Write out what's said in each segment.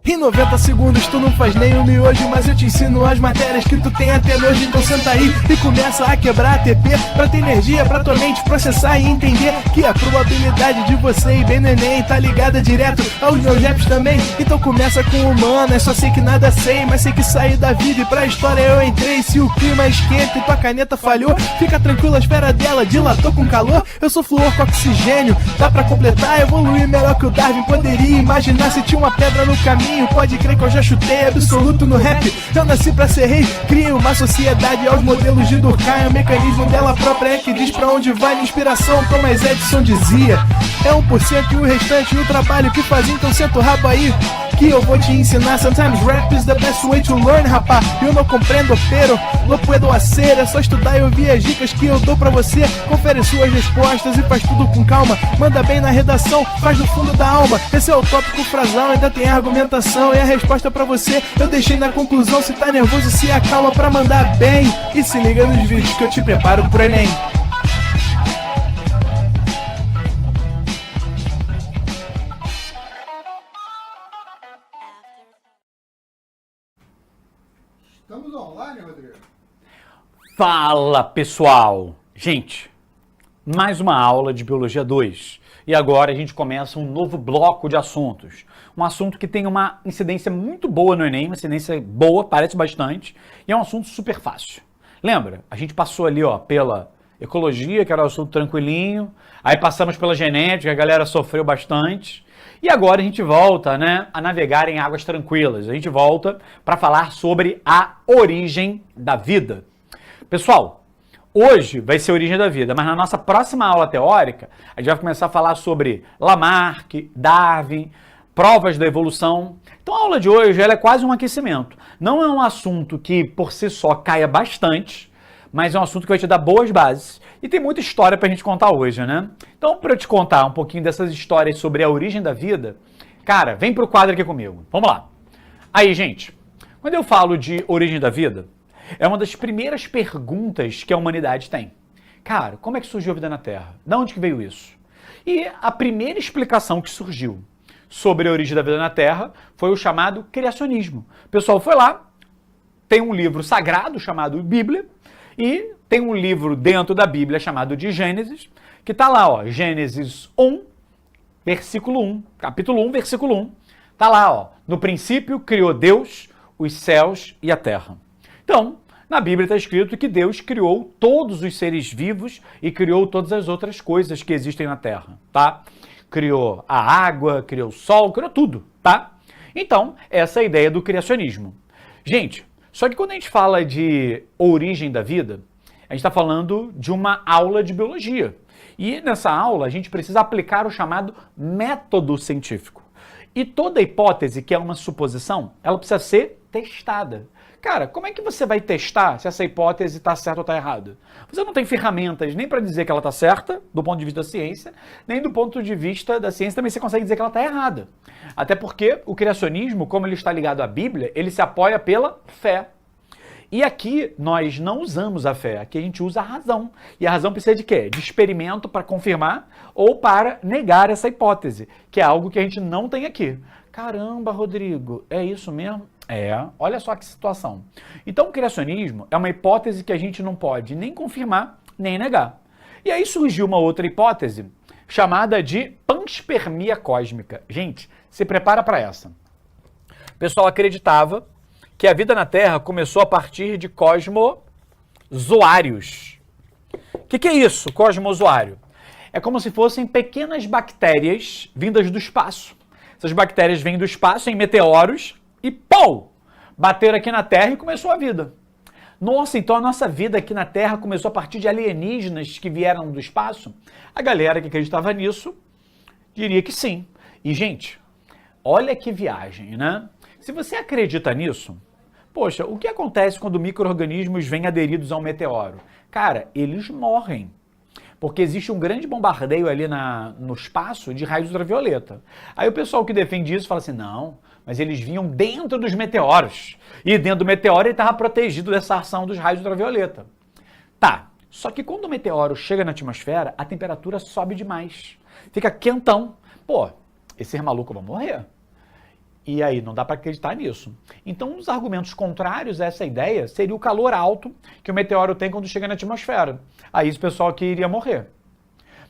Em 90 segundos tu não faz nem um miojo, mas eu te ensino as matérias que tu tem até nojo. Então senta aí e começa a quebrar a TP pra ter energia pra tua mente processar e entender que a probabilidade de você ir bem no Enem tá ligada direto aos meus raps também. Então começa com humanas, só sei que nada sei, mas sei que saí da vida e pra história eu entrei. Se o clima esquenta e tua caneta falhou, fica tranquilo, a esfera dela dilatou com calor. Eu sou flúor com oxigênio, dá pra completar, evoluir melhor que o Darwin poderia imaginar. Se tinha uma pedra no caminho, pode crer que eu já chutei absoluto no rap. Eu nasci pra ser rei, criei uma sociedade aos modelos de Durkheim. O mecanismo dela própria é que diz pra onde vai minha inspiração. Thomas Edison dizia, é 1% e o restante o trabalho que faz. Então senta o rabo aí que eu vou te ensinar. Sometimes rap is the best way to learn, rapá. Eu não compreendo, pero não puedo hacer. É só estudar e ouvir as dicas que eu dou pra você. Confere suas respostas e faz tudo com calma. Manda bem na redação, faz do fundo da alma. Esse é o tópico frasal, ainda tem argumentação. E a resposta pra você eu deixei na conclusão. Se tá nervoso, se acalma pra mandar bem. E se liga nos vídeos que eu te preparo pro Enem. Estamos online, Rodrigo? Fala, pessoal! Gente, mais uma aula de Biologia 2. E agora a gente começa um novo bloco de assuntos. Um assunto que tem uma incidência muito boa no Enem, uma incidência boa, parece bastante, e é um assunto super fácil. Lembra? A gente passou ali, ó, pela ecologia, que era um assunto tranquilinho, aí passamos pela genética, a galera sofreu bastante, e agora a gente volta, né, a navegar em águas tranquilas. A gente volta para falar sobre a origem da vida. Pessoal, hoje vai ser a origem da vida, mas na nossa próxima aula teórica, a gente vai começar a falar sobre Lamarck, Darwin, provas da evolução. Então a aula de hoje ela é quase um aquecimento. Não é um assunto que por si só caia bastante, mas é um assunto que vai te dar boas bases. E tem muita história pra gente contar hoje, né? Então, para eu te contar um pouquinho dessas histórias sobre a origem da vida, cara, vem pro quadro aqui comigo. Vamos lá. Aí, gente, quando eu falo de origem da vida, é uma das primeiras perguntas que a humanidade tem. Cara, como é que surgiu a vida na Terra? De onde que veio isso? E a primeira explicação que surgiu sobre a origem da vida na Terra foi o chamado criacionismo. O pessoal foi lá, tem um livro sagrado chamado Bíblia, e tem um livro dentro da Bíblia chamado de Gênesis, que tá lá, ó, Gênesis 1, versículo 1, capítulo 1, versículo 1. Tá lá, ó, no princípio criou Deus os céus e a terra. Então, na Bíblia está escrito que Deus criou todos os seres vivos e criou todas as outras coisas que existem na terra, tá? Criou a água, criou o sol, criou tudo, tá? Então, essa é a ideia do criacionismo. Gente, só que quando a gente fala de origem da vida, a gente está falando de uma aula de biologia. E nessa aula a gente precisa aplicar o chamado método científico. E toda hipótese que é uma suposição, ela precisa ser testada. Cara, como é que você vai testar se essa hipótese está certa ou está errada? Você não tem ferramentas nem para dizer que ela está certa, do ponto de vista da ciência, nem do ponto de vista da ciência também você consegue dizer que ela está errada. Até porque o criacionismo, como ele está ligado à Bíblia, ele se apoia pela fé. E aqui nós não usamos a fé, aqui a gente usa a razão. E a razão precisa de quê? De experimento para confirmar ou para negar essa hipótese, que é algo que a gente não tem aqui. Caramba, Rodrigo, é isso mesmo? É, olha só que situação. Então o criacionismo é uma hipótese que a gente não pode nem confirmar, nem negar. E aí surgiu uma outra hipótese chamada de panspermia cósmica. Gente, se prepara para essa. O pessoal acreditava que a vida na Terra começou a partir de cosmozoários. O que é isso, cosmozoário? É como se fossem pequenas bactérias vindas do espaço. Essas bactérias vêm do espaço em meteoros e, pô, bateram aqui na Terra e começou a vida. Nossa, então a nossa vida aqui na Terra começou a partir de alienígenas que vieram do espaço? A galera que acreditava nisso diria que sim. E, gente, olha que viagem, né? Se você acredita nisso, poxa, o que acontece quando micro-organismos vêm aderidos a um meteoro? Cara, eles morrem. Porque existe um grande bombardeio ali no espaço de raios ultravioleta. Aí o pessoal que defende isso fala assim, não, mas eles vinham dentro dos meteoros. E dentro do meteoro ele estava protegido dessa ação dos raios ultravioleta. Tá, só que quando o meteoro chega na atmosfera, a temperatura sobe demais. Fica quentão. Pô, esse maluco vai morrer. E aí, não dá para acreditar nisso. Então, um dos argumentos contrários a essa ideia seria o calor alto que o meteoro tem quando chega na atmosfera. Aí, esse pessoal aqui iria morrer.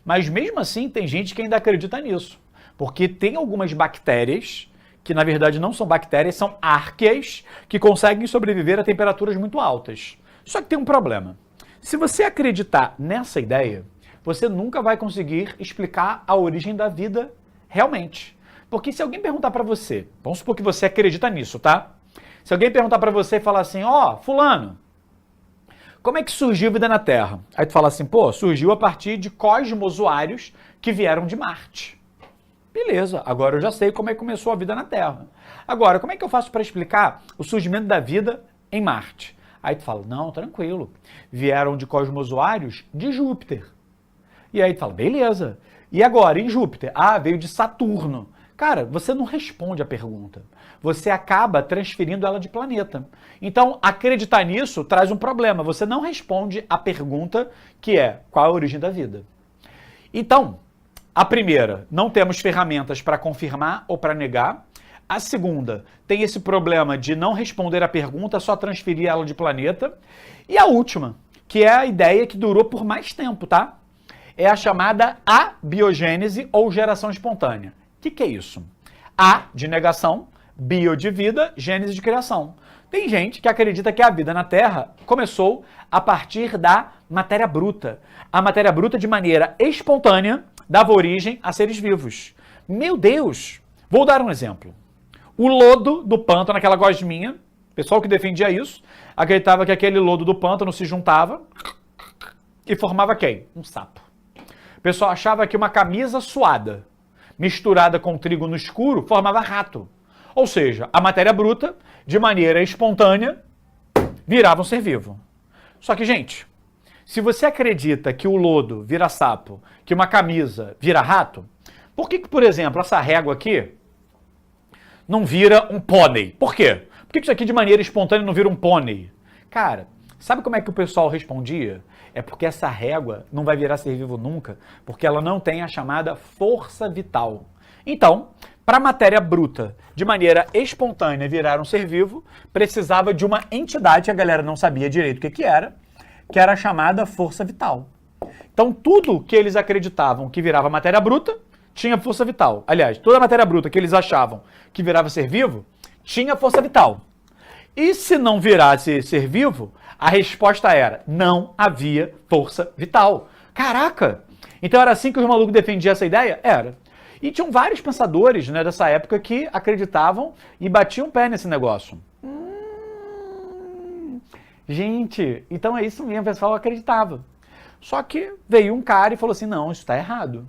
Mas mesmo assim, tem gente que ainda acredita nisso. Porque tem algumas bactérias, que na verdade não são bactérias, são árqueas, que conseguem sobreviver a temperaturas muito altas. Só que tem um problema. Se você acreditar nessa ideia, você nunca vai conseguir explicar a origem da vida realmente. Porque se alguém perguntar para você, vamos supor que você acredita nisso, tá? Se alguém perguntar para você e falar assim, ó, fulano, como é que surgiu a vida na Terra? Aí tu fala assim, pô, surgiu a partir de cosmozoários que vieram de Marte. Beleza, agora eu já sei como é que começou a vida na Terra. Agora, como é que eu faço para explicar o surgimento da vida em Marte? Aí tu fala, não, tranquilo, vieram de cosmozoários de Júpiter. E aí tu fala, beleza. E agora, em Júpiter? Ah, veio de Saturno. Cara, você não responde a pergunta. Você acaba transferindo ela de planeta. Então, acreditar nisso traz um problema. Você não responde a pergunta que é, qual é a origem da vida? Então, a primeira, não temos ferramentas para confirmar ou para negar. A segunda, tem esse problema de não responder a pergunta, só transferir ela de planeta. E a última, que é a ideia que durou por mais tempo, tá? É a chamada abiogênese ou geração espontânea. O que é isso? A de negação, bio de vida, gênese de criação. Tem gente que acredita que a vida na Terra começou a partir da matéria bruta. A matéria bruta, de maneira espontânea, dava origem a seres vivos. Meu Deus! Vou dar um exemplo. O lodo do pântano, aquela gosminha, o pessoal que defendia isso, acreditava que aquele lodo do pântano se juntava e formava quem? Um sapo. O pessoal achava que uma camisa suada, misturada com trigo no escuro, formava rato. Ou seja, a matéria bruta, de maneira espontânea, virava um ser vivo. Só que, gente, se você acredita que o lodo vira sapo, que uma camisa vira rato, por que, por exemplo, essa régua aqui não vira um pônei? Por quê? Por que isso aqui de maneira espontânea não vira um pônei? Cara, sabe como é que o pessoal respondia? É porque essa régua não vai virar ser vivo nunca, porque ela não tem a chamada força vital. Então, para a matéria bruta, de maneira espontânea, virar um ser vivo, precisava de uma entidade que a galera não sabia direito o que era a chamada força vital. Então, tudo que eles acreditavam que virava matéria bruta, tinha força vital. Aliás, toda a matéria bruta que eles achavam que virava ser vivo, tinha força vital. E se não virasse ser vivo, a resposta era, não havia força vital. Caraca! Então era assim que os malucos defendiam essa ideia? Era. E tinham vários pensadores, né, dessa época que acreditavam e batiam o pé nesse negócio. Gente, então é isso mesmo, o pessoal acreditava. Só que veio um cara e falou assim, não, isso está errado.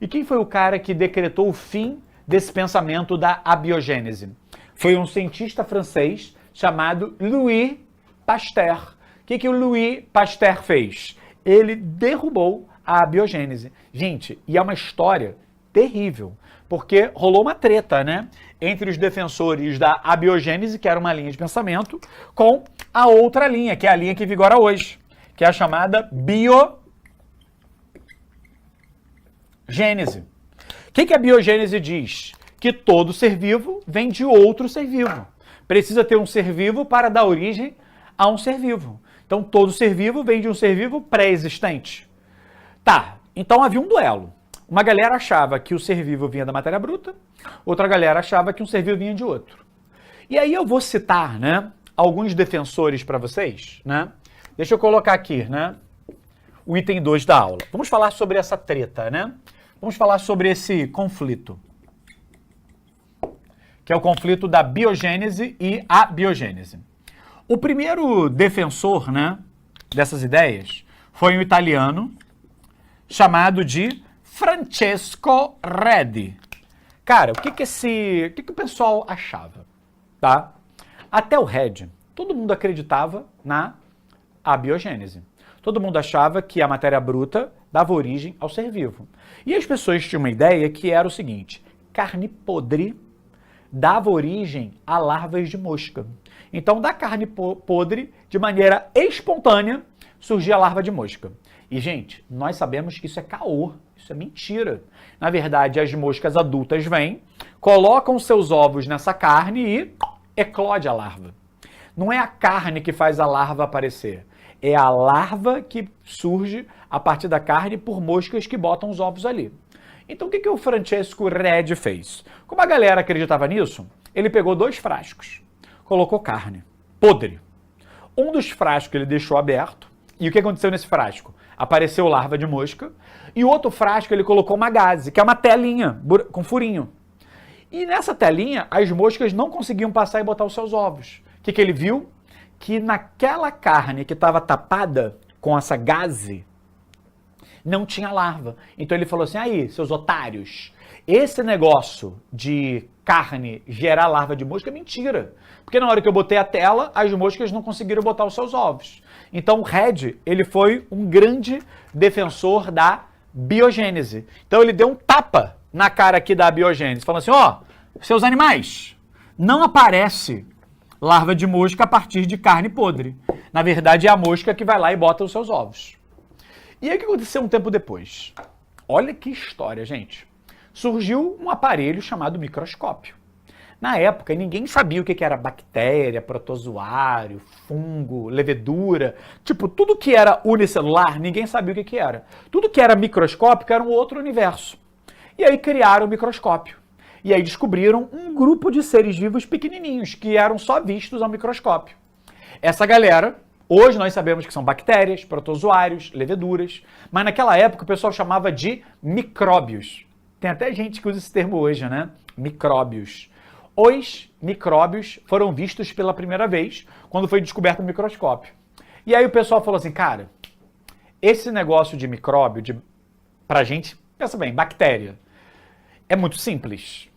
E quem foi o cara que decretou o fim desse pensamento da abiogênese? Foi um cientista francês chamado Louis Pasteur. O que o Louis Pasteur fez? Ele derrubou a abiogênese. Gente, e é uma história terrível, porque rolou uma treta, né, entre os defensores da abiogênese, que era uma linha de pensamento, com a outra linha, que é a linha que vigora hoje, que é a chamada biogênese. O que a biogênese diz? Que todo ser vivo vem de outro ser vivo. Precisa ter um ser vivo para dar origem a um ser vivo. Então, todo ser vivo vem de um ser vivo pré-existente. Tá, então havia um duelo. Uma galera achava que o ser vivo vinha da matéria bruta, outra galera achava que um ser vivo vinha de outro. E aí eu vou citar, né, alguns defensores para vocês, né? Deixa eu colocar aqui, né, o item 2 da aula. Vamos falar sobre essa treta, né? Vamos falar sobre esse conflito, que é o conflito da biogênese e abiogênese. O primeiro defensor, né, dessas ideias foi um italiano chamado de Francesco Redi. Cara, o que o pessoal achava, tá? Até o Redi, todo mundo acreditava na abiogênese. Todo mundo achava que a matéria bruta dava origem ao ser vivo. E as pessoas tinham uma ideia que era o seguinte, carne podre dava origem a larvas de mosca. Então, da carne podre, de maneira espontânea, surgia a larva de mosca. E, gente, nós sabemos que isso é caô, isso é mentira. Na verdade, as moscas adultas vêm, colocam seus ovos nessa carne e eclode a larva. Não é a carne que faz a larva aparecer, é a larva que surge a partir da carne por moscas que botam os ovos ali. Então, o que o Francesco Redi fez? Como a galera acreditava nisso, ele pegou 2 frascos, colocou carne podre. Um dos frascos ele deixou aberto, e o que aconteceu nesse frasco? Apareceu larva de mosca, e o outro frasco ele colocou uma gaze, que é uma telinha com furinho. E nessa telinha, as moscas não conseguiam passar e botar os seus ovos. O que ele viu? Que naquela carne que estava tapada com essa gaze, não tinha larva. Então ele falou assim, aí, seus otários, esse negócio de carne gerar larva de mosca é mentira. Porque na hora que eu botei a tela, as moscas não conseguiram botar os seus ovos. Então o Redi, ele foi um grande defensor da biogênese. Então ele deu um tapa na cara aqui da biogênese, falando assim, ó, seus animais, não aparece larva de mosca a partir de carne podre. Na verdade é a mosca que vai lá e bota os seus ovos. E aí o que aconteceu um tempo depois? Olha que história, gente. Surgiu um aparelho chamado microscópio. Na época, ninguém sabia o que era bactéria, protozoário, fungo, levedura. Tipo, tudo que era unicelular, ninguém sabia o que era. Tudo que era microscópico era um outro universo. E aí criaram o microscópio. E aí descobriram um grupo de seres vivos pequenininhos, que eram só vistos ao microscópio. Essa galera, hoje nós sabemos que são bactérias, protozoários, leveduras, mas naquela época o pessoal chamava de micróbios. Tem até gente que usa esse termo hoje, né? Micróbios. Os micróbios foram vistos pela primeira vez quando foi descoberto o microscópio. E aí o pessoal falou assim, cara, esse negócio de micróbio, pra gente, pensa bem, bactéria, é muito simples.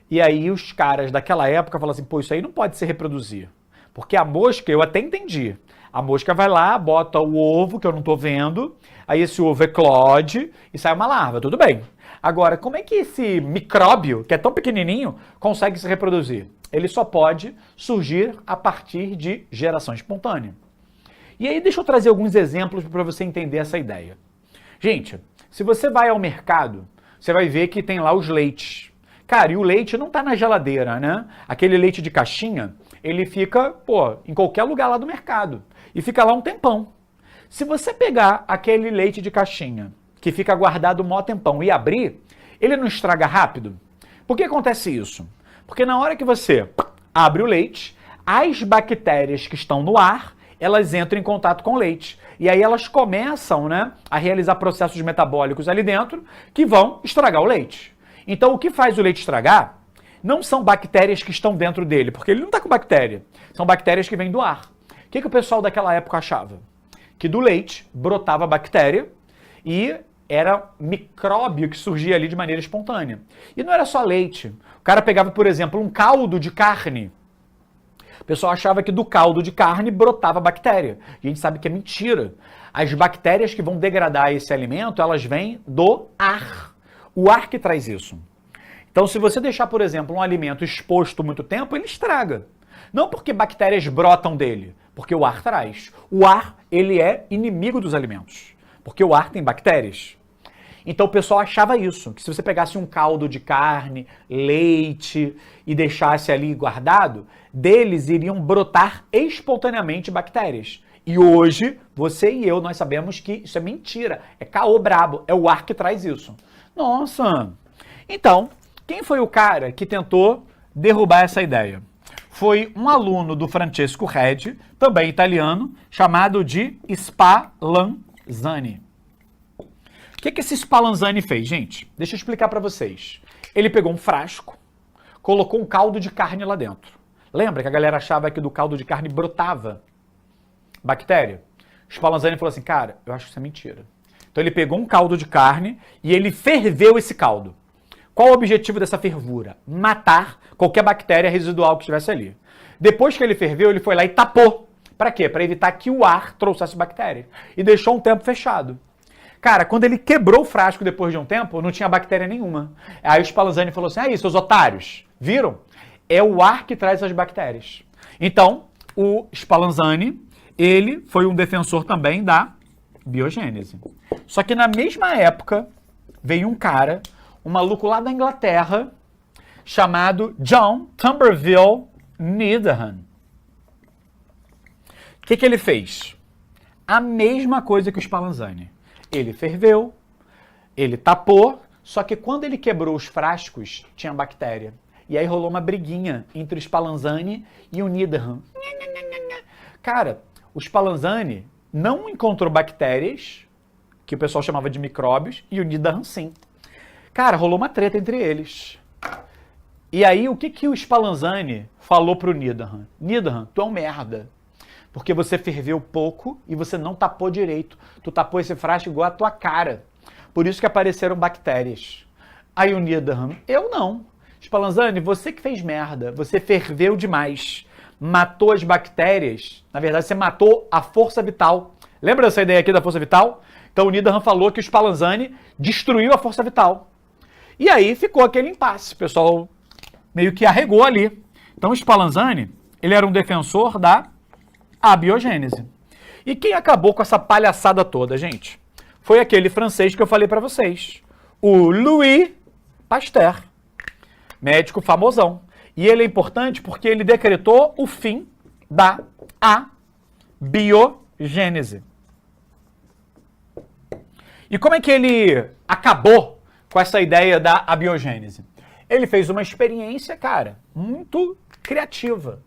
E aí os caras daquela época falaram assim, pô, isso aí não pode se reproduzir. Porque a mosca, eu até entendi. A mosca vai lá, bota o ovo, que eu não tô vendo, aí esse ovo eclode e sai uma larva, tudo bem. Agora, como é que esse micróbio, que é tão pequenininho, consegue se reproduzir? Ele só pode surgir a partir de geração espontânea. E aí deixa eu trazer alguns exemplos para você entender essa ideia. Gente, se você vai ao mercado, você vai ver que tem lá os leites. Cara, e o leite não tá na geladeira, né? Aquele leite de caixinha, ele fica, pô, em qualquer lugar lá do mercado. E fica lá um tempão. Se você pegar aquele leite de caixinha, que fica guardado um maior tempão, e abrir, ele não estraga rápido? Por que acontece isso? Porque na hora que você abre o leite, as bactérias que estão no ar, elas entram em contato com o leite. E aí elas começam, né, a realizar processos metabólicos ali dentro que vão estragar o leite. Então o que faz o leite estragar não são bactérias que estão dentro dele, porque ele não está com bactéria. São bactérias que vêm do ar. O que o pessoal daquela época achava? Que do leite brotava bactéria e era micróbio que surgia ali de maneira espontânea. E não era só leite. O cara pegava, por exemplo, um caldo de carne. O pessoal achava que do caldo de carne brotava bactéria. A gente sabe que é mentira. As bactérias que vão degradar esse alimento, elas vêm do ar. O ar que traz isso. Então, se você deixar, por exemplo, um alimento exposto muito tempo, ele estraga. Não porque bactérias brotam dele, porque o ar traz. O ar, ele é inimigo dos alimentos, porque o ar tem bactérias. Então o pessoal achava isso, que se você pegasse um caldo de carne, leite e deixasse ali guardado, deles iriam brotar espontaneamente bactérias. E hoje, você e eu, nós sabemos que isso é mentira, é caô brabo, é o ar que traz isso. Nossa! Então, quem foi o cara que tentou derrubar essa ideia? Foi um aluno do Francesco Redi, também italiano, chamado de Spallanzani. O que esse Spallanzani fez, gente? Deixa eu explicar para vocês. Ele pegou um frasco, colocou um caldo de carne lá dentro. Lembra que a galera achava que do caldo de carne brotava bactéria? O Spallanzani falou assim, cara, eu acho que isso é mentira. Então ele pegou um caldo de carne e ele ferveu esse caldo. Qual o objetivo dessa fervura? Matar qualquer bactéria residual que estivesse ali. Depois que ele ferveu, ele foi lá e tapou. Para quê? Para evitar que o ar trouxesse bactéria. E deixou um tempo fechado. Cara, quando ele quebrou o frasco depois de um tempo, não tinha bactéria nenhuma. Aí o Spallanzani falou assim, aí, seus otários, viram? É o ar que traz as bactérias. Então, o Spallanzani, ele foi um defensor também da biogênese. Só que na mesma época veio um cara, um maluco lá da Inglaterra, chamado John Tuberville Needham. O que ele fez? A mesma coisa que o Spallanzani. Ele ferveu, ele tapou, só que quando ele quebrou os frascos, tinha bactéria. E aí rolou uma briguinha entre o Spallanzani e o Needham. Cara, o Spallanzani não encontrou bactérias, que o pessoal chamava de micróbios, e o Needham sim. Cara, rolou uma treta entre eles. E aí, o que o Spallanzani falou pro Needham? Needham, tu é um merda. Porque você ferveu pouco e você não tapou direito. Tu tapou esse frasco igual a tua cara. Por isso que apareceram bactérias. Aí o Needham, eu não. Spallanzani, você que fez merda. Você ferveu demais. Matou as bactérias. Na verdade, você matou a força vital. Lembra dessa ideia aqui da força vital? Então o Needham falou que o Spallanzani destruiu a força vital. E aí ficou aquele impasse. O pessoal meio que arregou ali. Então o Spallanzani, ele era um defensor da abiogênese. E quem acabou com essa palhaçada toda, gente? Foi aquele francês que eu falei para vocês. O Louis Pasteur. Médico famosão. E ele é importante porque ele decretou o fim da abiogênese. E como é que ele acabou com essa ideia da abiogênese? Ele fez uma experiência, cara, muito criativa.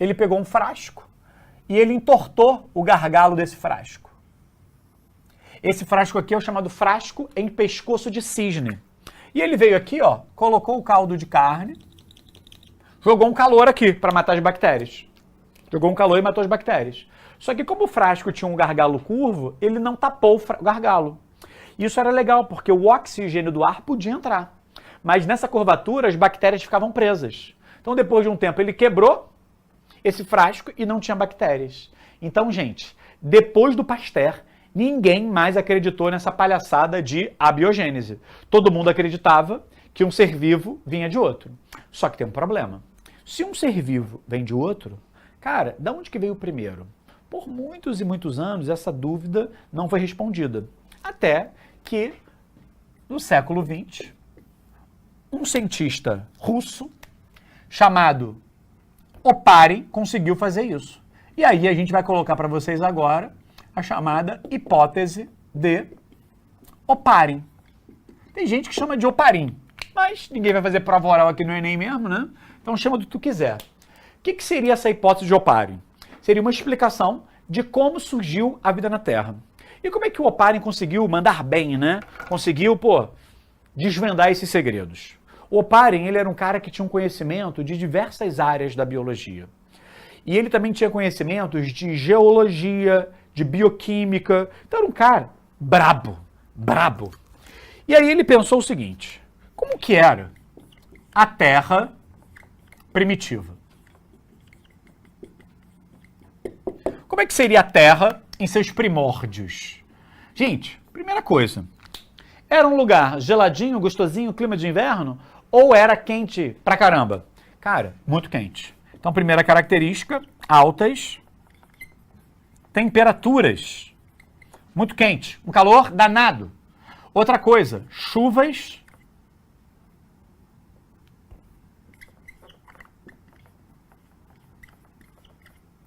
Ele pegou um frasco e ele entortou o gargalo desse frasco. Esse frasco aqui é o chamado frasco em pescoço de cisne. E ele veio aqui, ó, colocou o caldo de carne, jogou um calor aqui para matar as bactérias. Jogou um calor e matou as bactérias. Só que como o frasco tinha um gargalo curvo, ele não tapou o gargalo. Isso era legal, porque o oxigênio do ar podia entrar. Mas nessa curvatura, as bactérias ficavam presas. Então, depois de um tempo, ele quebrou esse frasco e não tinha bactérias. Então, gente, depois do Pasteur, ninguém mais acreditou nessa palhaçada de abiogênese. Todo mundo acreditava que um ser vivo vinha de outro. Só que tem um problema. Se um ser vivo vem de outro, cara, de onde que veio o primeiro? Por muitos e muitos anos, essa dúvida não foi respondida. Até que, no século XX, um cientista russo chamado Oparin conseguiu fazer isso. E aí a gente vai colocar para vocês agora a chamada hipótese de Oparin. Tem gente que chama de Oparin, mas ninguém vai fazer prova oral aqui no Enem mesmo, né? Então chama do que tu quiser. O que seria essa hipótese de Oparin? Seria uma explicação de como surgiu a vida na Terra. E como é que o Oparin conseguiu mandar bem, né? Conseguiu, desvendar esses segredos. O Oparin, ele era um cara que tinha um conhecimento de diversas áreas da biologia. E ele também tinha conhecimentos de geologia, de bioquímica. Então era um cara brabo. E aí ele pensou o seguinte: como que era a Terra primitiva? Como é que seria a Terra em seus primórdios? Gente, primeira coisa, era um lugar geladinho, gostosinho, clima de inverno, ou era quente pra caramba? Cara, muito quente. Então, primeira característica, altas temperaturas. Muito quente, um calor danado. Outra coisa, chuvas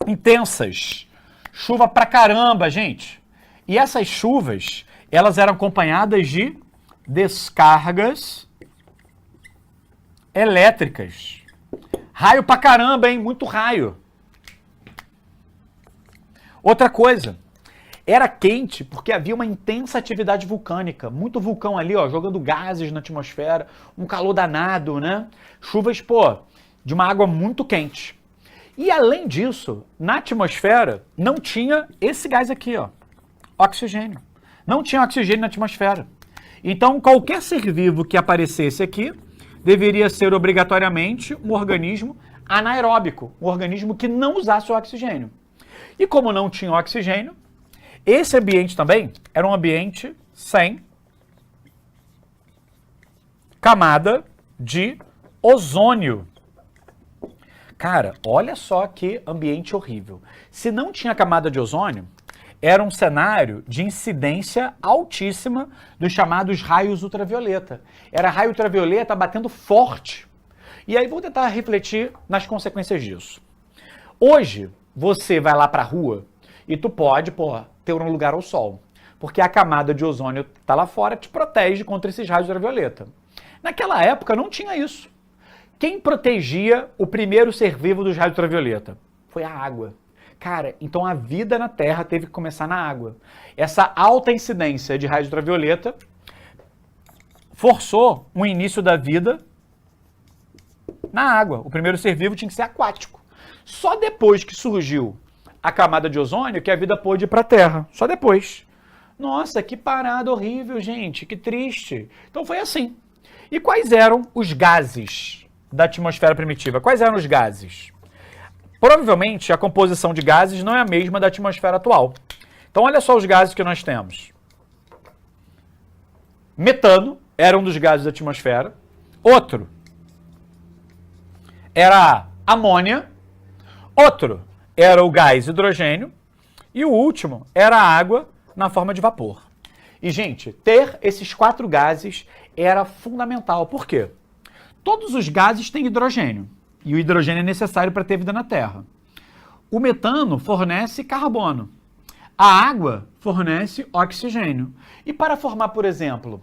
intensas. Chuva pra caramba, gente. E essas chuvas, elas eram acompanhadas de descargas elétricas. Raio pra caramba, hein? Muito raio. Outra coisa, era quente porque havia uma intensa atividade vulcânica. Muito vulcão ali, ó, jogando gases na atmosfera. Um calor danado, né? Chuvas, de uma água muito quente. E além disso, na atmosfera não tinha esse gás aqui, ó, oxigênio. Não tinha oxigênio na atmosfera. Então, qualquer ser vivo que aparecesse aqui deveria ser obrigatoriamente um organismo anaeróbico, um organismo que não usasse o oxigênio. E como não tinha oxigênio, esse ambiente também era um ambiente sem camada de ozônio. Cara, olha só que ambiente horrível. Se não tinha camada de ozônio, era um cenário de incidência altíssima dos chamados raios ultravioleta. Era raio ultravioleta batendo forte. E aí vou tentar refletir nas consequências disso. Hoje, você vai lá pra rua e tu pode, ter um lugar ao sol. Porque a camada de ozônio tá lá fora, te protege contra esses raios ultravioleta. Naquela época não tinha isso. Quem protegia o primeiro ser vivo dos raios ultravioleta? Foi a água. Cara, então a vida na Terra teve que começar na água. Essa alta incidência de raios ultravioleta forçou um início da vida na água. O primeiro ser vivo tinha que ser aquático. Só depois que surgiu a camada de ozônio que a vida pôde ir para a Terra. Só depois. Nossa, que parada horrível, gente. Que triste. Então foi assim. E quais eram os gases da atmosfera primitiva? Quais eram os gases? Provavelmente a composição de gases não é a mesma da atmosfera atual. Então olha só os gases que nós temos. Metano era um dos gases da atmosfera. Outro era a amônia. Outro era o gás hidrogênio. E o último era a água na forma de vapor. E, gente, ter esses 4 gases era fundamental. Por quê? Todos os gases têm hidrogênio. E o hidrogênio é necessário para ter vida na Terra. O metano fornece carbono. A água fornece oxigênio. E para formar, por exemplo,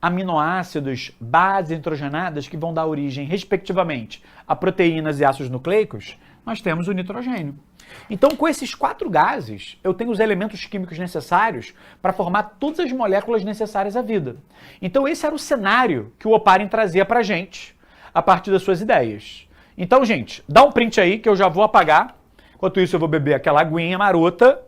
aminoácidos, bases nitrogenadas que vão dar origem, respectivamente, a proteínas e ácidos nucleicos, nós temos o nitrogênio. Então, com esses 4 gases, eu tenho os elementos químicos necessários para formar todas as moléculas necessárias à vida. Então, esse era o cenário que o Oparin trazia para a gente, a partir das suas ideias. Então, gente, dá um print aí que eu já vou apagar. Enquanto isso, eu vou beber aquela aguinha marota.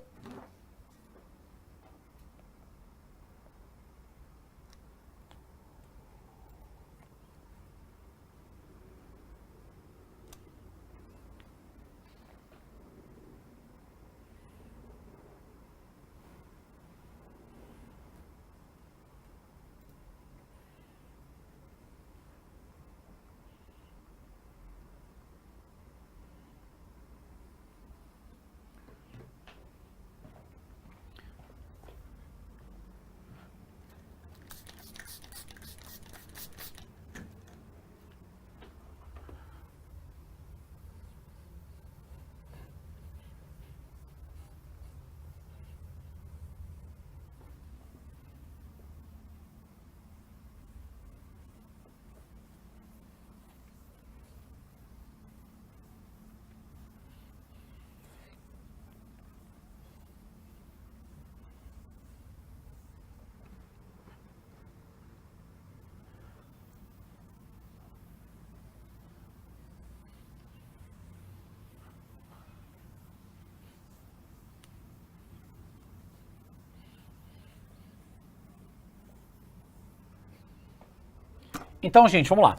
Então, gente, vamos lá.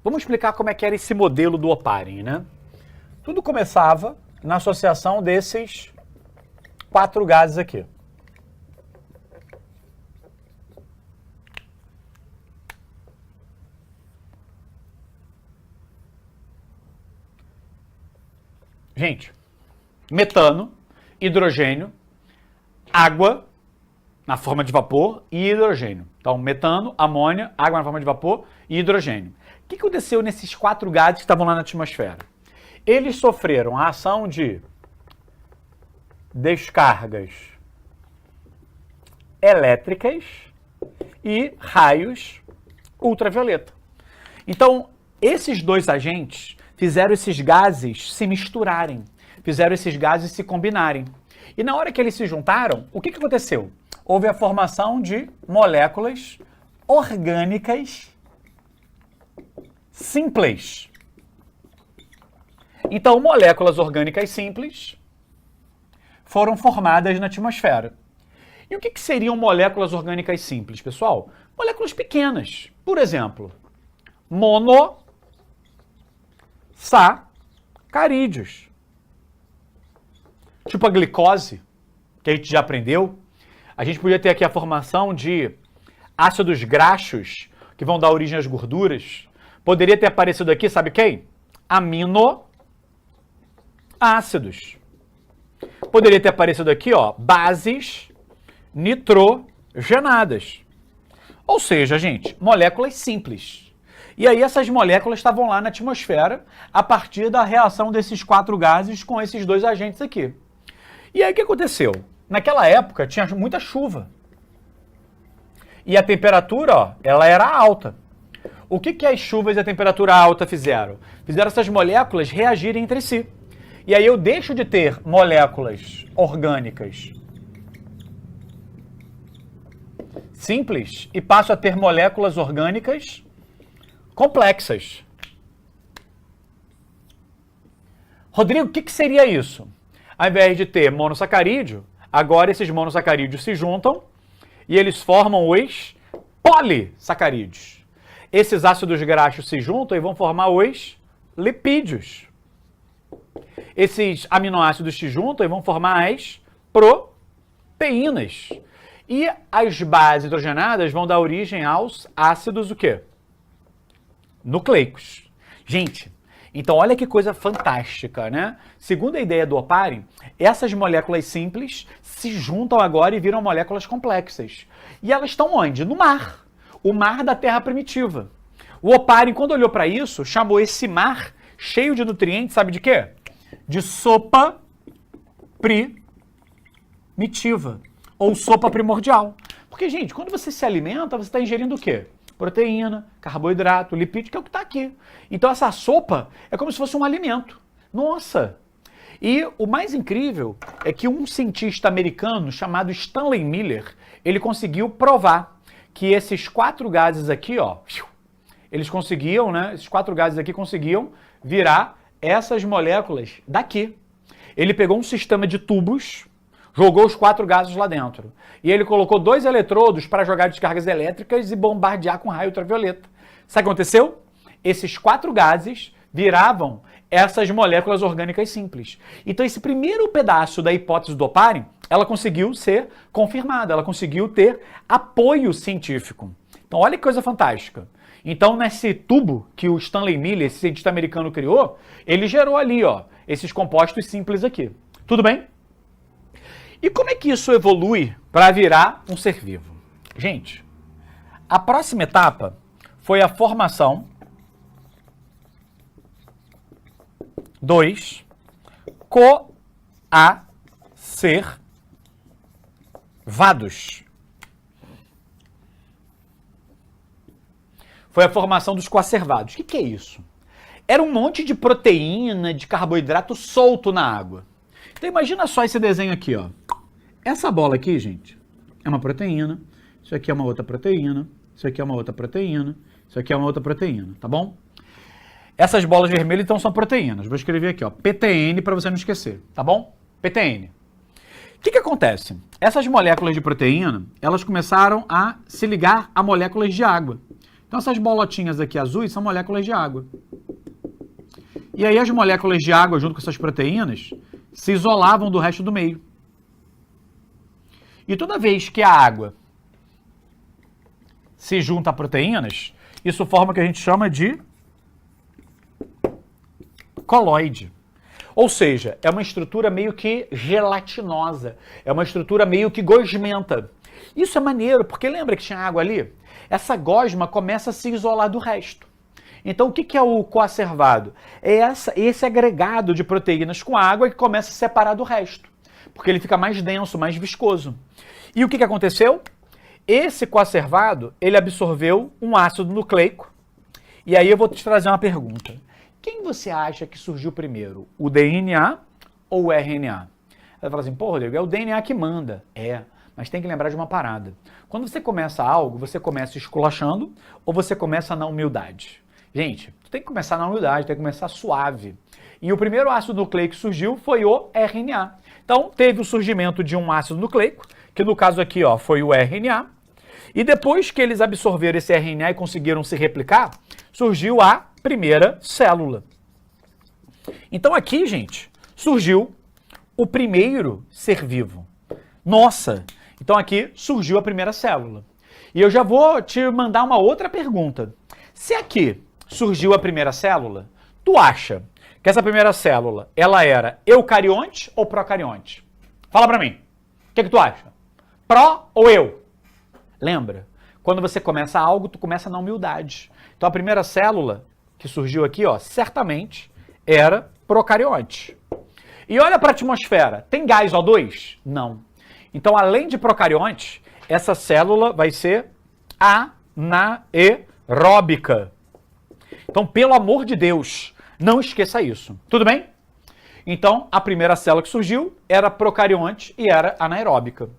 Vamos explicar como é que era esse modelo do Oparin, né? Tudo começava na associação desses 4 gases aqui. Gente, metano, hidrogênio, água na forma de vapor e hidrogênio. Então, metano, amônia, água na forma de vapor e hidrogênio. O que aconteceu nesses 4 gases que estavam lá na atmosfera? Eles sofreram a ação de descargas elétricas e raios ultravioleta. Então, esses 2 agentes fizeram esses gases se misturarem, fizeram esses gases se combinarem. E na hora que eles se juntaram, o que aconteceu? Houve a formação de moléculas orgânicas simples. Então, moléculas orgânicas simples foram formadas na atmosfera. E o que seriam moléculas orgânicas simples, pessoal? Moléculas pequenas. Por exemplo, monossacarídeos. Tipo a glicose, que a gente já aprendeu. A gente podia ter aqui a formação de ácidos graxos, que vão dar origem às gorduras. Poderia ter aparecido aqui, sabe quem? Aminoácidos. ácidos. Poderia ter aparecido aqui, ó, bases nitrogenadas. Ou seja, gente, moléculas simples. E aí essas moléculas estavam lá na atmosfera a partir da reação desses 4 gases com esses 2 agentes aqui. E aí o que aconteceu? Naquela época tinha muita chuva. E a temperatura, ó, ela era alta. O que as chuvas e a temperatura alta fizeram? Fizeram essas moléculas reagirem entre si. E aí eu deixo de ter moléculas orgânicas simples e passo a ter moléculas orgânicas complexas. Rodrigo, o que seria isso? Ao invés de ter monossacarídeo, agora esses monossacarídeos se juntam e eles formam os polissacarídeos. Esses ácidos graxos se juntam e vão formar os lipídios. Esses aminoácidos se juntam e vão formar as proteínas. E as bases hidrogenadas vão dar origem aos ácidos o quê? Nucleicos. Gente, então olha que coisa fantástica, né? Segundo a ideia do Oparin, essas moléculas simples se juntam agora e viram moléculas complexas. E elas estão onde? No mar. O mar da Terra primitiva. O Oparin, quando olhou para isso, chamou esse mar cheio de nutrientes, sabe de quê? De sopa primitiva. Ou sopa primordial. Porque, gente, quando você se alimenta, você está ingerindo o quê? Proteína, carboidrato, lipídio, que é o que está aqui. Então essa sopa é como se fosse um alimento. Nossa! E o mais incrível é que um cientista americano chamado Stanley Miller, ele conseguiu provar que esses 4 gases aqui, ó, eles conseguiam, né? Esses 4 gases aqui conseguiam virar essas moléculas daqui. Ele pegou um sistema de tubos, jogou os 4 gases lá dentro. E ele colocou 2 eletrodos para jogar descargas elétricas e bombardear com raio ultravioleta. Sabe o que aconteceu? Esses 4 gases viravam essas moléculas orgânicas simples. Então esse primeiro pedaço da hipótese do Oparin, ela conseguiu ser confirmada, ela conseguiu ter apoio científico. Então olha que coisa fantástica. Então nesse tubo que o Stanley Miller, esse cientista americano, criou, ele gerou ali, ó, esses compostos simples aqui. Tudo bem? E como é que isso evolui para virar um ser vivo? Gente, a próxima etapa foi a formação dos coacervados. Foi a formação dos coacervados. O que é isso? Era um monte de proteína, de carboidrato solto na água. Então imagina só esse desenho aqui, ó. Essa bola aqui, gente, é uma proteína. Isso aqui é uma outra proteína. Isso aqui é uma outra proteína. Isso aqui é uma outra proteína, tá bom? Essas bolas vermelhas, então, são proteínas. Vou escrever aqui, ó, PTN, para você não esquecer, tá bom? PTN. O que acontece? Essas moléculas de proteína, elas começaram a se ligar a moléculas de água. Então, essas bolotinhas aqui azuis são moléculas de água. E aí, as moléculas de água, junto com essas proteínas, se isolavam do resto do meio. E toda vez que a água se junta a proteínas, isso forma o que a gente chama de coloide. Ou seja, é uma estrutura meio que gelatinosa, é uma estrutura meio que gosmenta. Isso é maneiro, porque lembra que tinha água ali? Essa gosma começa a se isolar do resto. Então, o que é o coacervado? É esse agregado de proteínas com água que começa a separar do resto, porque ele fica mais denso, mais viscoso. E o que aconteceu? Esse coacervado, ele absorveu um ácido nucleico. E aí eu vou te trazer uma pergunta. Quem você acha que surgiu primeiro? O DNA ou o RNA? Ela fala assim, pô, Rodrigo, é o DNA que manda. É, mas tem que lembrar de uma parada. Quando você começa algo, você começa esculachando ou você começa na humildade? Gente, tu tem que começar na humildade, tem que começar suave. E o primeiro ácido nucleico que surgiu foi o RNA. Então, teve o surgimento de um ácido nucleico, que no caso aqui, ó, foi o RNA. E depois que eles absorveram esse RNA e conseguiram se replicar, surgiu a primeira célula. Então aqui, gente, surgiu o primeiro ser vivo. Nossa! Então aqui surgiu a primeira célula. E eu já vou te mandar uma outra pergunta. Se aqui surgiu a primeira célula, tu acha que que essa primeira célula, ela era eucarionte ou procarionte? Fala pra mim. O que tu acha? Pró ou eu? Lembra? Quando você começa algo, tu começa na humildade. Então a primeira célula que surgiu aqui, ó, certamente era procarionte. E olha para a atmosfera. Tem gás O2? Não. Então, além de procarionte, essa célula vai ser anaeróbica. Então, pelo amor de Deus, não esqueça isso. Tudo bem? Então, a primeira célula que surgiu era procarionte e era anaeróbica.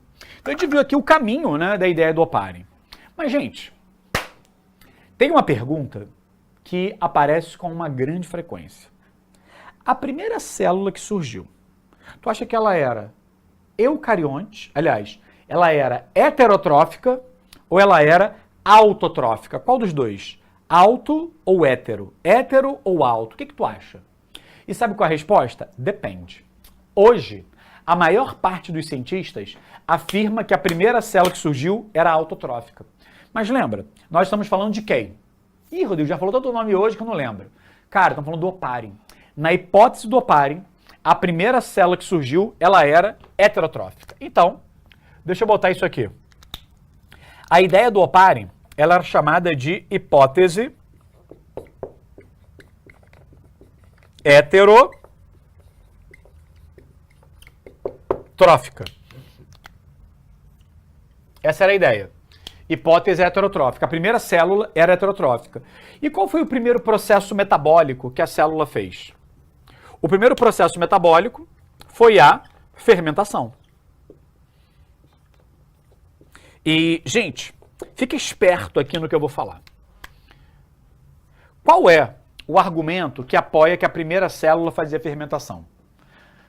Então, a gente viu aqui o caminho, né, da ideia do Oparin. Mas, gente, tem uma pergunta que aparece com uma grande frequência. A primeira célula que surgiu, tu acha que ela era eucarionte? Aliás, ela era heterotrófica ou ela era autotrófica? Qual dos dois? Auto ou hétero? Hétero ou alto? O que tu acha? E sabe qual é a resposta? Depende. Hoje, a maior parte dos cientistas afirma que a primeira célula que surgiu era autotrófica. Mas lembra, nós estamos falando de quem? Ih, Rodrigo, já falou tanto nome hoje que eu não lembro. Cara, estamos falando do Oparin. Na hipótese do Oparin, a primeira célula que surgiu, ela era heterotrófica. Então, deixa eu botar isso aqui. A ideia do Oparin, ela era chamada de hipótese heterotrófica. Essa era a ideia. Hipótese heterotrófica. A primeira célula era heterotrófica. E qual foi o primeiro processo metabólico que a célula fez? O primeiro processo metabólico foi a fermentação. E, gente, fique esperto aqui no que eu vou falar. Qual é o argumento que apoia que a primeira célula fazia fermentação?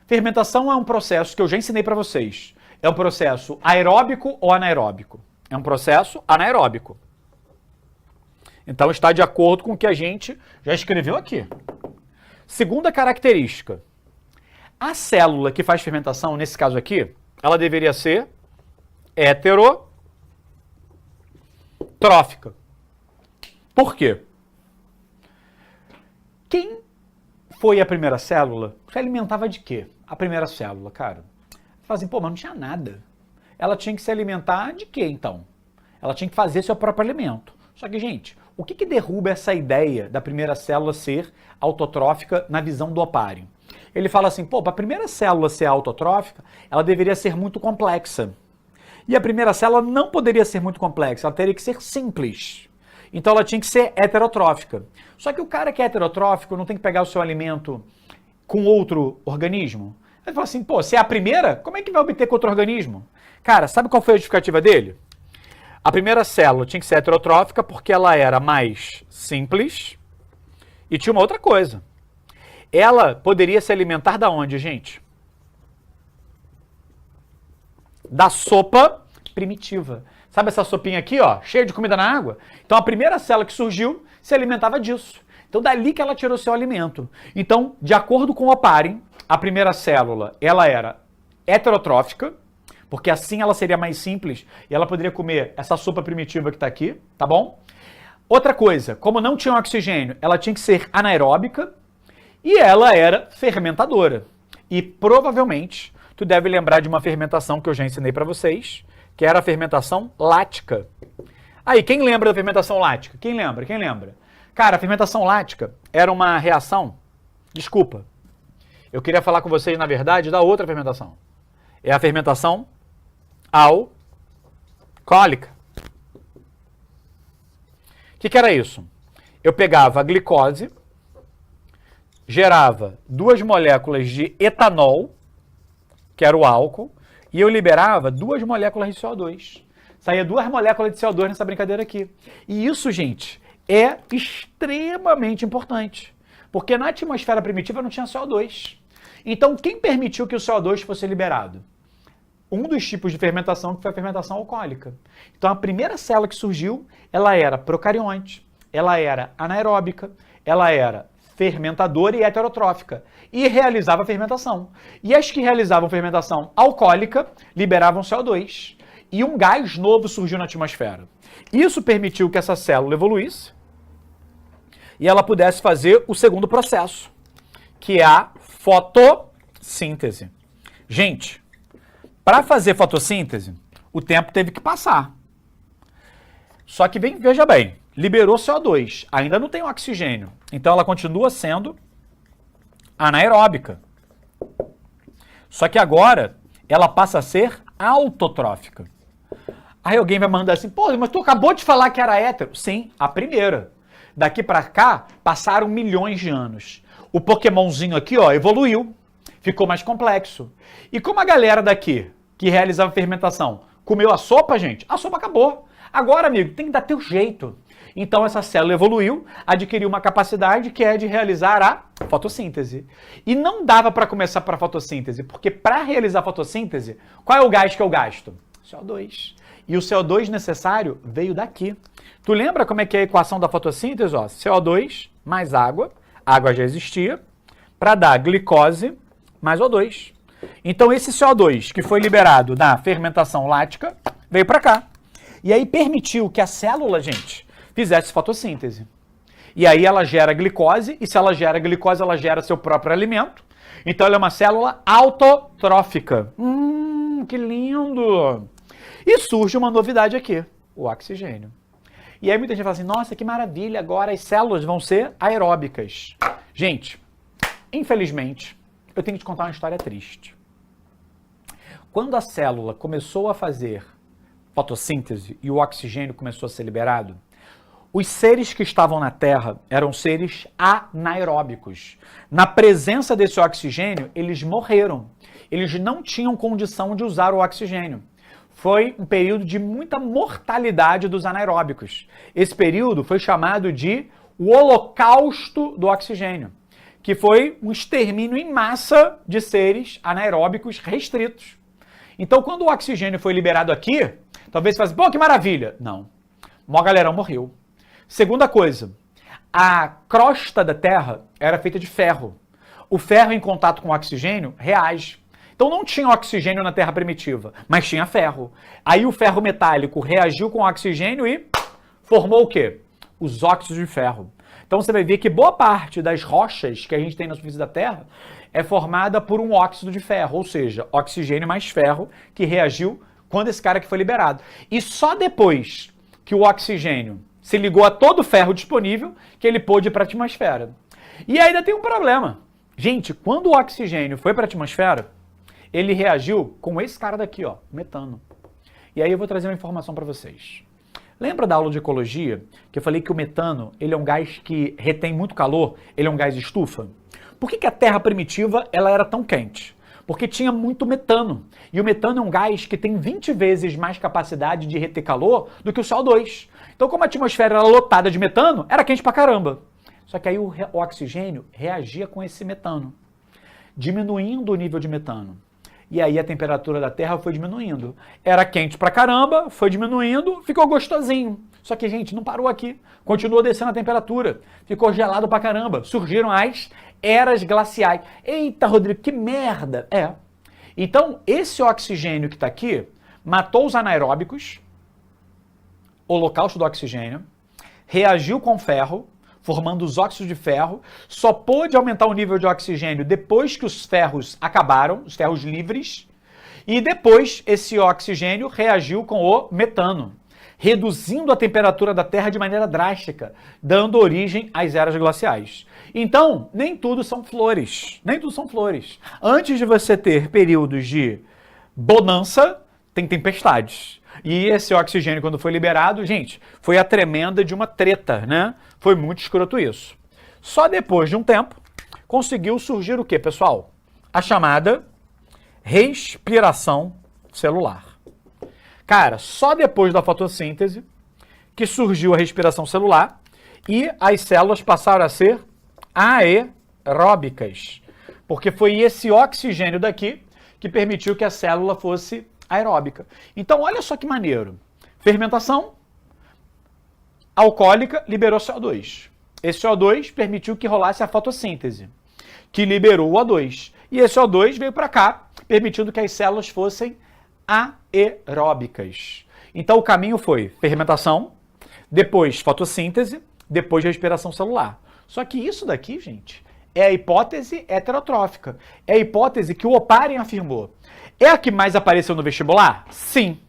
Fermentação é um processo que eu já ensinei para vocês. É um processo aeróbico ou anaeróbico? É um processo anaeróbico. Então está de acordo com o que a gente já escreveu aqui. Segunda característica. A célula que faz fermentação, nesse caso aqui, ela deveria ser heterotrófica. Por quê? Quem foi a primeira célula? Se alimentava de quê? A primeira célula, cara. Fala assim, pô, mas não tinha nada. Ela tinha que se alimentar de quê, então? Ela tinha que fazer seu próprio alimento. Só que, gente, o que derruba essa ideia da primeira célula ser autotrófica na visão do Oparin? Ele fala assim, pô, para a primeira célula ser autotrófica, ela deveria ser muito complexa. E a primeira célula não poderia ser muito complexa, ela teria que ser simples. Então ela tinha que ser heterotrófica. Só que o cara que é heterotrófico não tem que pegar o seu alimento com outro organismo? Ele fala assim, pô, se é a primeira, como é que vai obter com outro organismo? Cara, sabe qual foi a justificativa dele? A primeira célula tinha que ser heterotrófica porque ela era mais simples e tinha uma outra coisa. Ela poderia se alimentar da onde, gente? Da sopa primitiva. Sabe essa sopinha aqui, ó, cheia de comida na água? Então a primeira célula que surgiu se alimentava disso. Então dali que ela tirou seu alimento. Então, de acordo com o Oparin, a primeira célula, ela era heterotrófica, porque assim ela seria mais simples e ela poderia comer essa sopa primitiva que está aqui, tá bom? Outra coisa, como não tinha oxigênio, ela tinha que ser anaeróbica e ela era fermentadora. E provavelmente, tu deve lembrar de uma fermentação que eu já ensinei para vocês, que era a fermentação lática. Aí, quem lembra da fermentação lática? Quem lembra? Quem lembra? Cara, a fermentação lática era uma reação... Desculpa. Eu queria falar com vocês, na verdade, da outra fermentação. É a fermentação alcoólica. O que era isso? Eu pegava a glicose, gerava 2 moléculas de etanol, que era o álcool, e eu liberava 2 moléculas de CO2. Saía 2 moléculas de CO2 nessa brincadeira aqui. E isso, gente, é extremamente importante. Porque na atmosfera primitiva não tinha CO2. Então, quem permitiu que o CO2 fosse liberado? Um dos tipos de fermentação que foi a fermentação alcoólica. Então, a primeira célula que surgiu, ela era procarionte, ela era anaeróbica, ela era fermentadora e heterotrófica. E realizava fermentação. E as que realizavam fermentação alcoólica liberavam CO2. E um gás novo surgiu na atmosfera. Isso permitiu que essa célula evoluísse e ela pudesse fazer o segundo processo, que é a fotossíntese. Gente, para fazer fotossíntese, o tempo teve que passar. Só que veja bem, liberou CO2, ainda não tem oxigênio. Então ela continua sendo anaeróbica. Só que agora ela passa a ser autotrófica. Aí alguém vai mandar assim, pô, mas tu acabou de falar que era hétero. Sim, a primeira. Daqui para cá, passaram milhões de anos. O Pokémonzinho aqui, ó, evoluiu. Ficou mais complexo. E como a galera daqui, que realizava fermentação, comeu a sopa, gente, a sopa acabou. Agora, amigo, tem que dar teu jeito. Então essa célula evoluiu, adquiriu uma capacidade que é de realizar a fotossíntese. E não dava para começar para a fotossíntese, porque para realizar a fotossíntese, qual é o gás que eu gasto? CO2. E o CO2 necessário veio daqui. Tu lembra como é que é a equação da fotossíntese? Ó, CO2 mais água, água já existia, para dar glicose mais O2. Então esse CO2 que foi liberado na fermentação lática veio para cá. E aí permitiu que a célula, gente, fizesse fotossíntese. E aí ela gera glicose, e se ela gera glicose, ela gera seu próprio alimento. Então ela é uma célula autotrófica. Que lindo! E surge uma novidade aqui, o oxigênio. E aí muita gente fala assim, nossa, que maravilha, agora as células vão ser aeróbicas. Gente, infelizmente, eu tenho que te contar uma história triste. Quando a célula começou a fazer fotossíntese e o oxigênio começou a ser liberado, os seres que estavam na Terra eram seres anaeróbicos. Na presença desse oxigênio, eles morreram. Eles não tinham condição de usar o oxigênio. Foi um período de muita mortalidade dos anaeróbicos. Esse período foi chamado de o holocausto do oxigênio, que foi um extermínio em massa de seres anaeróbicos restritos. Então, quando o oxigênio foi liberado aqui, talvez você fale, pô, que maravilha. Não, uma galera morreu. Segunda coisa, a crosta da Terra era feita de ferro. O ferro em contato com o oxigênio reage. Então não tinha oxigênio na Terra primitiva, mas tinha ferro. Aí o ferro metálico reagiu com o oxigênio e formou o quê? Os óxidos de ferro. Então você vai ver que boa parte das rochas que a gente tem na superfície da Terra é formada por um óxido de ferro, ou seja, oxigênio mais ferro que reagiu quando esse cara que foi liberado. E só depois que o oxigênio se ligou a todo o ferro disponível que ele pôde ir para a atmosfera. E ainda tem um problema. Gente, quando o oxigênio foi para a atmosfera, ele reagiu com esse cara daqui, ó, metano. E aí eu vou trazer uma informação para vocês. Lembra da aula de ecologia que eu falei que o metano, ele é um gás que retém muito calor, ele é um gás estufa? Por que a Terra primitiva ela era tão quente? Porque tinha muito metano. E o metano é um gás que tem 20 vezes mais capacidade de reter calor do que o CO2. Então, como a atmosfera era lotada de metano, era quente pra caramba. Só que aí o oxigênio reagia com esse metano, diminuindo o nível de metano. E aí a temperatura da Terra foi diminuindo. Era quente pra caramba, foi diminuindo, ficou gostosinho. Só que, gente, não parou aqui. Continuou descendo a temperatura. Ficou gelado pra caramba. Surgiram as eras glaciais. Eita, Rodrigo, que merda! É. Então, esse oxigênio que está aqui matou os anaeróbicos, holocausto do oxigênio, reagiu com ferro, formando os óxidos de ferro, só pôde aumentar o nível de oxigênio depois que os ferros acabaram, os ferros livres, e depois esse oxigênio reagiu com o metano, reduzindo a temperatura da Terra de maneira drástica, dando origem às eras glaciais. Então, nem tudo são flores, nem tudo são flores. Antes de você ter períodos de bonança, tem tempestades. E esse oxigênio, quando foi liberado, gente, foi a tremenda de uma treta, né? Foi muito escroto isso. Só depois de um tempo, conseguiu surgir o quê, pessoal? A chamada respiração celular. Cara, só depois da fotossíntese que surgiu a respiração celular e as células passaram a ser aeróbicas. Porque foi esse oxigênio daqui que permitiu que a célula fosse aeróbica. Então, olha só que maneiro. Fermentação alcoólica liberou CO2. Esse CO2 permitiu que rolasse a fotossíntese, que liberou o O2. E esse O2 veio para cá, permitindo que as células fossem aeróbicas. Então, o caminho foi fermentação, depois fotossíntese, depois respiração celular. Só que isso daqui, gente, é a hipótese heterotrófica. É a hipótese que o Oparin afirmou. É a que mais apareceu no vestibular? Sim.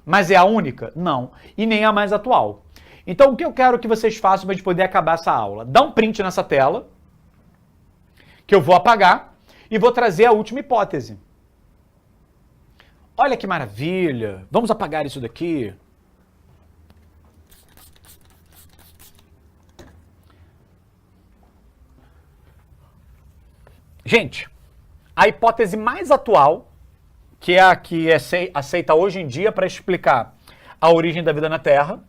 Mas é a única? Não. E nem a mais atual. Então, o que eu quero que vocês façam para a gente poder acabar essa aula? Dá um print nessa tela, que eu vou apagar, e vou trazer a última hipótese. Olha que maravilha! Vamos apagar isso daqui. Gente, a hipótese mais atual, que é a que é aceita hoje em dia para explicar a origem da vida na Terra,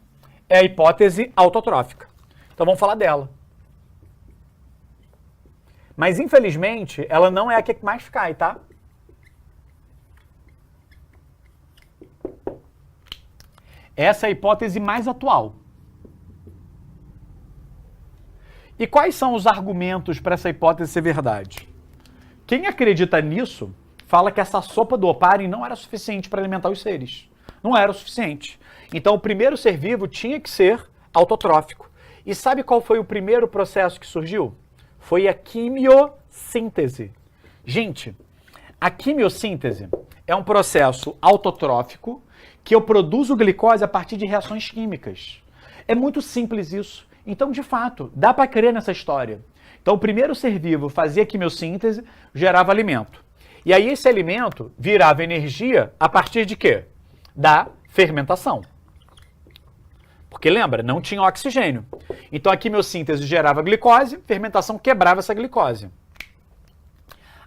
é a hipótese autotrófica. Então vamos falar dela. Mas infelizmente, ela não é a que mais cai, tá? Essa é a hipótese mais atual. E quais são os argumentos para essa hipótese ser verdade? Quem acredita nisso fala que essa sopa do Oparin não era suficiente para alimentar os seres. Não era o suficiente. Então o primeiro ser vivo tinha que ser autotrófico. E sabe qual foi o primeiro processo que surgiu? Foi a quimiossíntese. Gente, a quimiossíntese é um processo autotrófico que eu produzo glicose a partir de reações químicas. É muito simples isso. Então, de fato, dá para crer nessa história. Então, o primeiro ser vivo fazia quimiossíntese, gerava alimento. E aí esse alimento virava energia a partir de quê? Da fermentação. Porque lembra, não tinha oxigênio. Então a quimiossíntese gerava glicose, fermentação quebrava essa glicose.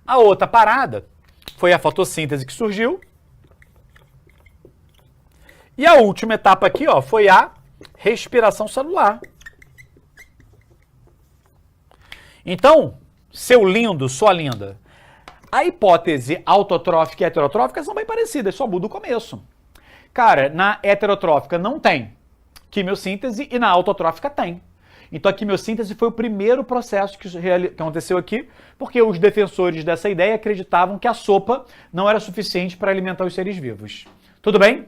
A outra parada foi a fotossíntese que surgiu. E a última etapa aqui, ó, foi a respiração celular. Então, seu lindo, sua linda, a hipótese autotrófica e heterotrófica são bem parecidas, só muda o começo. Cara, na heterotrófica não tem quimiossíntese e na autotrófica tem. Então a quimiossíntese foi o primeiro processo que aconteceu aqui, porque os defensores dessa ideia acreditavam que a sopa não era suficiente para alimentar os seres vivos. Tudo bem?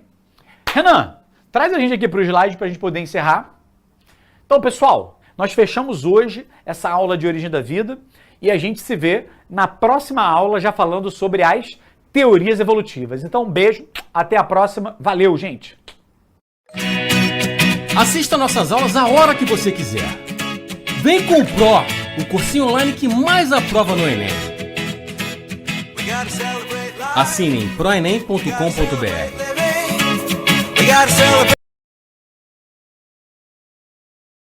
Renan, traz a gente aqui para o slide para a gente poder encerrar. Então, pessoal, nós fechamos hoje essa aula de origem da vida e a gente se vê na próxima aula já falando sobre as teorias evolutivas. Então, um beijo, até a próxima. Valeu, gente! Assista nossas aulas a hora que você quiser. Vem com o Pro, o cursinho online que mais aprova no Enem. Assine em proenem.com.br.